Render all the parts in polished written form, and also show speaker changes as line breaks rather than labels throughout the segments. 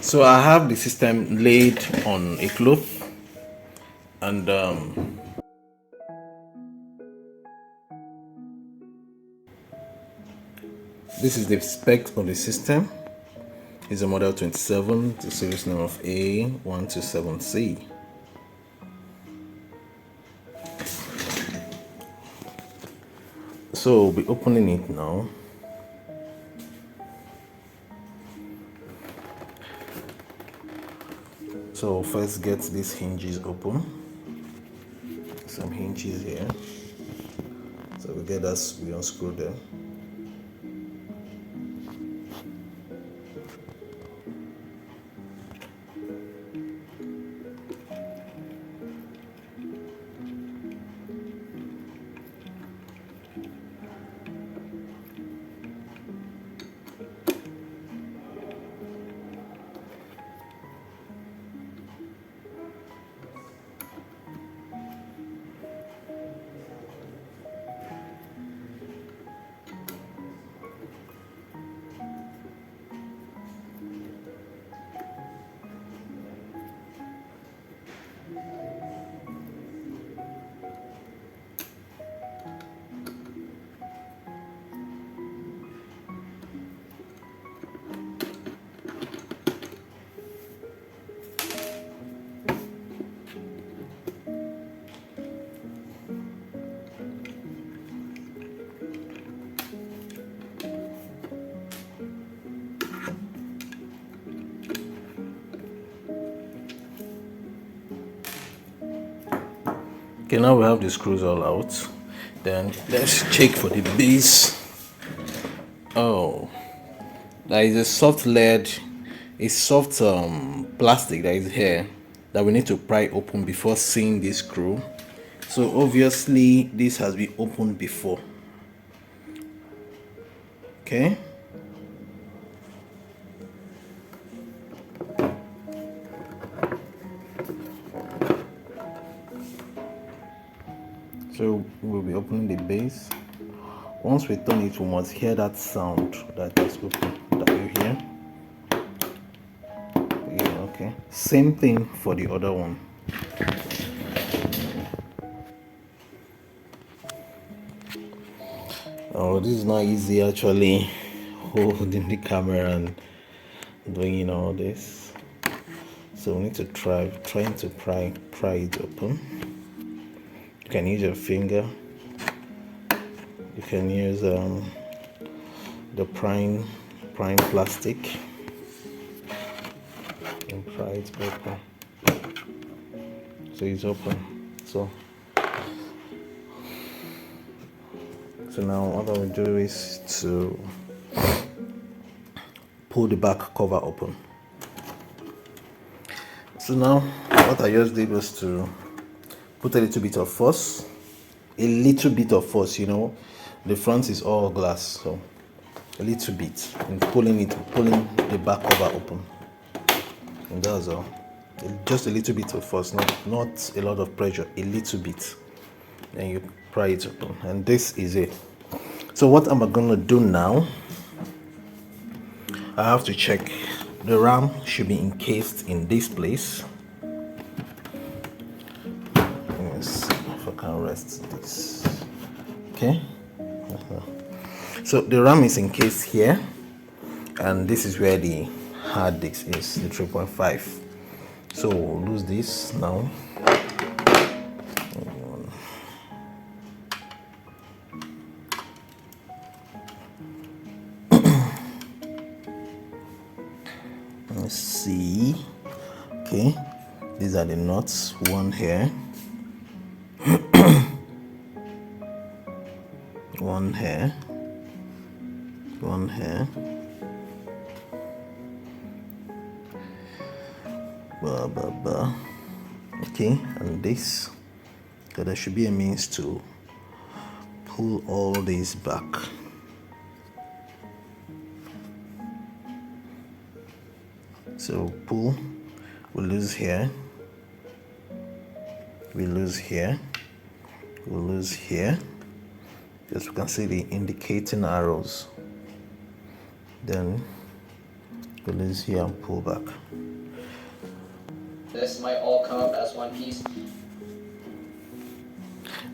So I have the system laid on a cloth, and this is the spec of the system. It's a model 27, the series name of a127c. So we'll be opening it now. So first get these hinges open. Some hinges here. So we get that, we unscrew them. Okay, now we have the screws all out. Then let's check for the base. Oh, there is a soft lead, a soft plastic that is here that we need to pry open before seeing this screw. So obviously this has been opened before. Okay. So we'll be opening the base. Once we turn it, we must hear that sound that is open. That you hear? Yeah, okay. Same thing for the other one. Oh, this is not easy actually, holding the camera and doing all this. So we need to trying to pry it open. You can use your finger. You can use the prying plastic and pry it open. So it's open. So now what I will do is to pull the back cover open. So now what I just did was to put a little bit of force, you know, the front is all glass, so a little bit, and pulling the back cover open, and that's all. Just a little bit of force, not a lot of pressure, a little bit, and you pry it open, and this is it. So what am I gonna do now? I have to check the RAM should be encased in this place. Let's see if I can rest this. Okay. So the RAM is encased here, and this is where the hard disk is, the 3.5. So we'll lose this now. Let's see. Okay, these are the nuts. One here, one here, one here. Okay, and this. So there should be a means to pull all these back. So pull, we lose here, we lose here, we lose here. As you can see the indicating arrows. Then release here and pull back.
This might all come up as one piece.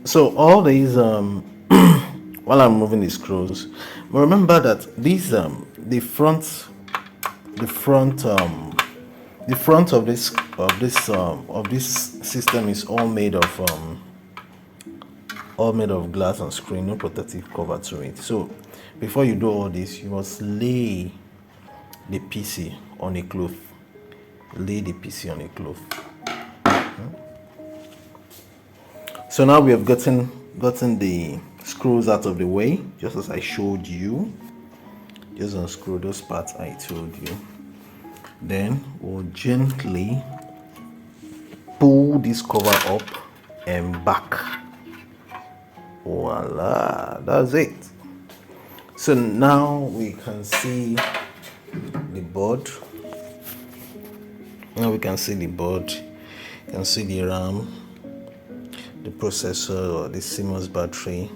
So all these while I'm moving the screws, remember that these the front of this system is all made of glass and screen, no protective cover to it. So before you do all this, you must lay the PC on a cloth. Lay the PC on a cloth. So now we have gotten the screws out of the way, just as I showed you. Just unscrew those parts I told you. Then we'll gently pull this cover up and back. Voila, that's it. So now we can see the board. Now we can see the board. You can see the RAM, the processor, or the CMOS battery,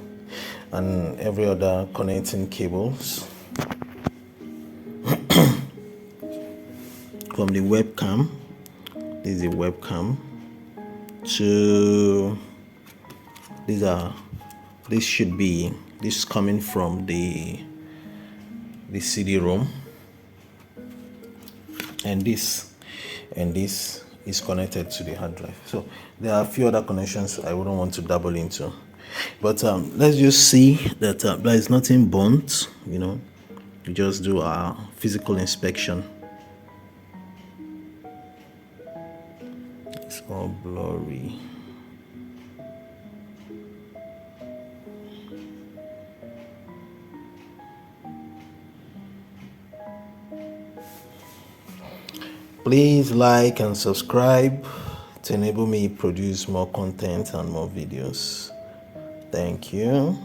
and every other connecting cables. From the webcam, this is the webcam, to this coming from the CD-ROM, and this is connected to the hard drive. So there are a few other connections I wouldn't want to dabble into, but let's just see that there is nothing burnt. We just do our physical inspection. It's all blurry. Please like and subscribe to enable me produce more content and more videos. Thank you.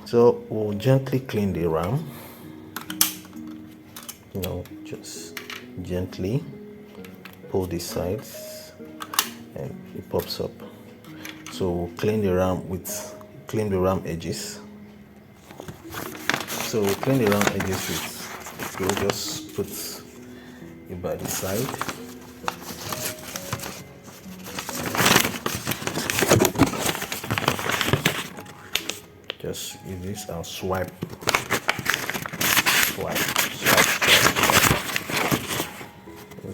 So we'll gently clean the RAM. Just gently pull the sides and it pops up. So we'll clean the RAM edges. So we'll clean the RAM edges with, we'll just put it by the side. Just use this and swipe.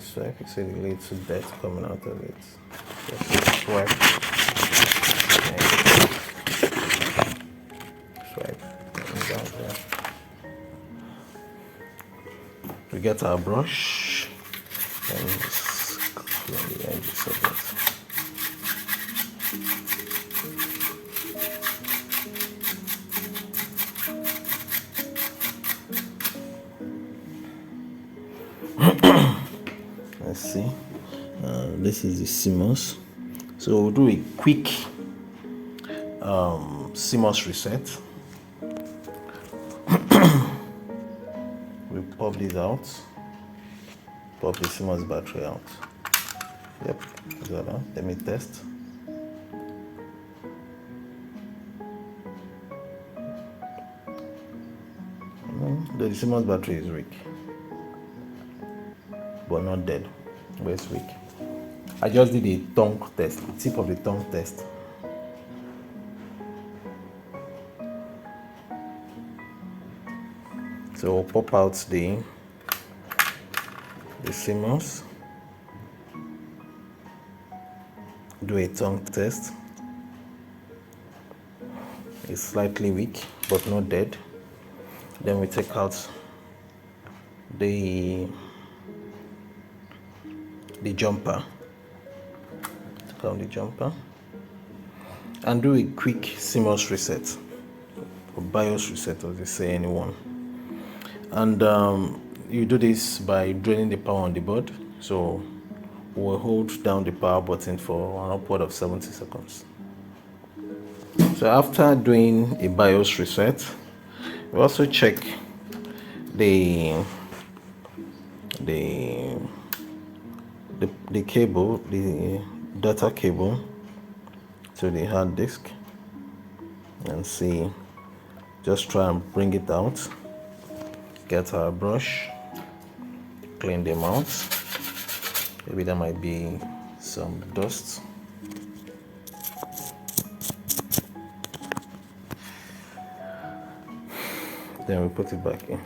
So I can see the little dirt coming out of it. Just swipe. Swipe. Down there. We get our brush and just clean the edges of it. Let's see. This is the CMOS. So we'll do a quick CMOS reset. We pop this out. Pop the CMOS battery out. Yep, got that. Let me test. The CMOS battery is weak, but not dead. But it's weak. I just did a tongue test, the tip of the tongue test. So we'll pop out the CMOS, do a tongue test. It's slightly weak, but not dead. Then we take out the jumper. Take out the jumper and do a quick CMOS reset, or BIOS reset, as they say, anyone. And you do this by draining the power on the board. So we'll hold down the power button for an upward of 70 seconds. So after doing a BIOS reset, we also check the cable, the data cable to the hard disk, and see Just try and bring it out. Get our brush, clean the mount. Maybe there might be some dust. Then we put it back in.